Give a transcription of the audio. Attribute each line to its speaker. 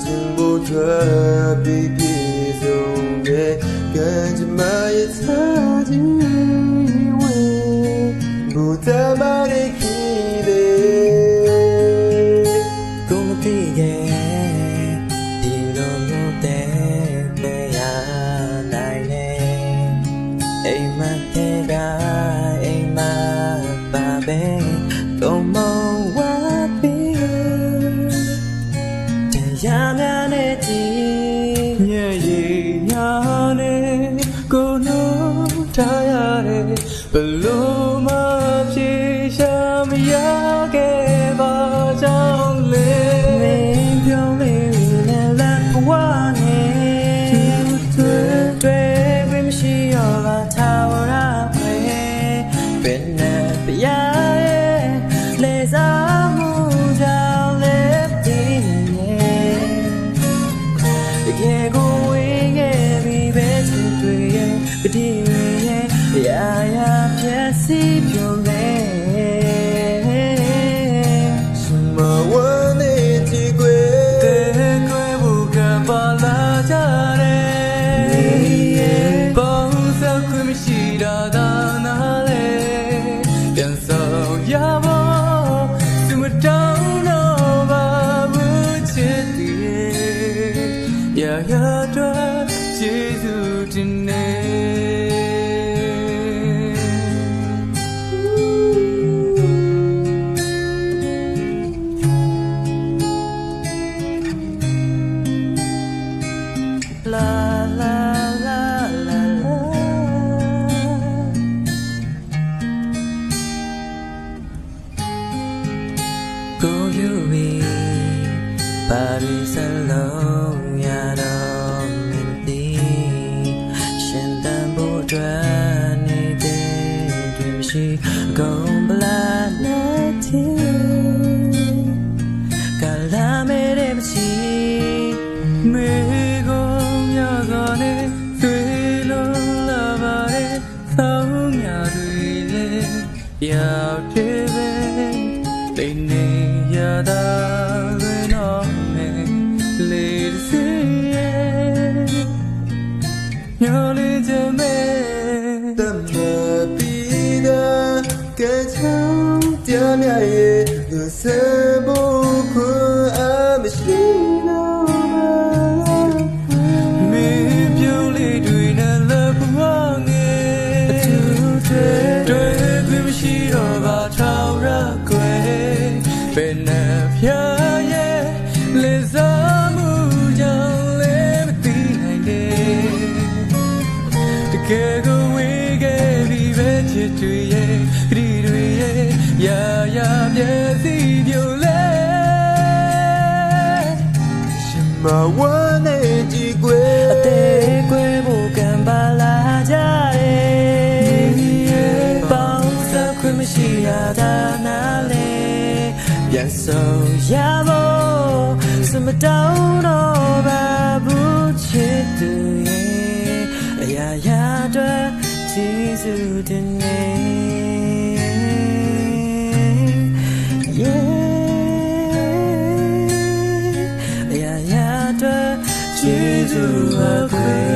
Speaker 1: ခြင်းဖို့ထွက်ပြီးပြည့်စုံတဲ့ကံကြမ္မာရဲ့သားခြင်းဝင်ဘုရားမရဲ့ခိတဲ့ကိုမသိရဲ့ဒီလိုမျိုးတဲ့ပဲရနိုင်လေအိမ်မတဲ့ကအိမ်မပါပဲကိုမဝါပြီးတရားများနဲ့ကြည်ညံ့ရည်ညာနဲ့ကိုလုံးထားရတယ်ဘလို့မပြေရှာမရခဲ့ပါကြောင့်လေမင်းပြောလေးနဲ့လက်ဘဝနဲ့တွေ့ခွင့်မရှိရောပါထာဝရခွေဘယ်နဲ့ပြရဲ့လေစားမှုကြောင့်လေဒီရဲ့တကယ်ကိုဝေးခဲ့ပြီးပဲချစ်တွေရဲ့ပတိရဲ့ရာရာပြည့်စည်ပြုံးလေမဝမ်းနေကြည့်ကွယ်တဲ့ကွယ်ဘူးကပါလာကြတယ်ပေါင်းစပ်ခွင့်မရှိတာသာနာလေပြန်ဆောင်ရဖို့သူမတောင်းတော့ပါဘူးချစ်တယ်ရာရာတော့ကျေးဇူးတင်နေLa la la la la Go you be Paris alone ya don't melody Shin dan bo twa ni de dream she go bla la ti Kala me de chi me goရောက်တယ်ပဲလိမ့်နေရတာပဲတော့မယ်လေးစေညော်လေးချမဲတမပြီးတာကဲချောင်းတရားမြရဲ့သူစဖို့ခွန်အားမရှိတော့မေပြိုးလေးတွေနဲ့လက်ဘဝငယ်အထူးတဲ့ရှိတော့ပါထာဝရကွယ်ဘယ်နဲ့ဖျားရဲ့လေစားမှုကြောင့်လည်းမသိနိုင်တယ်တကယ်ကိုဝေးခဲ့ပြီးပဲချစ်တွေရဲ့ခရီးတွေရဲ့ရာရာပြည့်စည်ပြုံးလဲရှင်မဝမ်းနေကြည့်ကွယ်အသေးကွယ်ဖို့ကံပါလာကြမရှိရတာနာလေပြန်ဆုံးရဖို့စမတောင်းတော့ပါဘူးချစ်သူရဲ့အရာရာအတွက်ကျေးဇူးတင်နေ အရာရာအတွက်ကျေးဇူးအခွင့်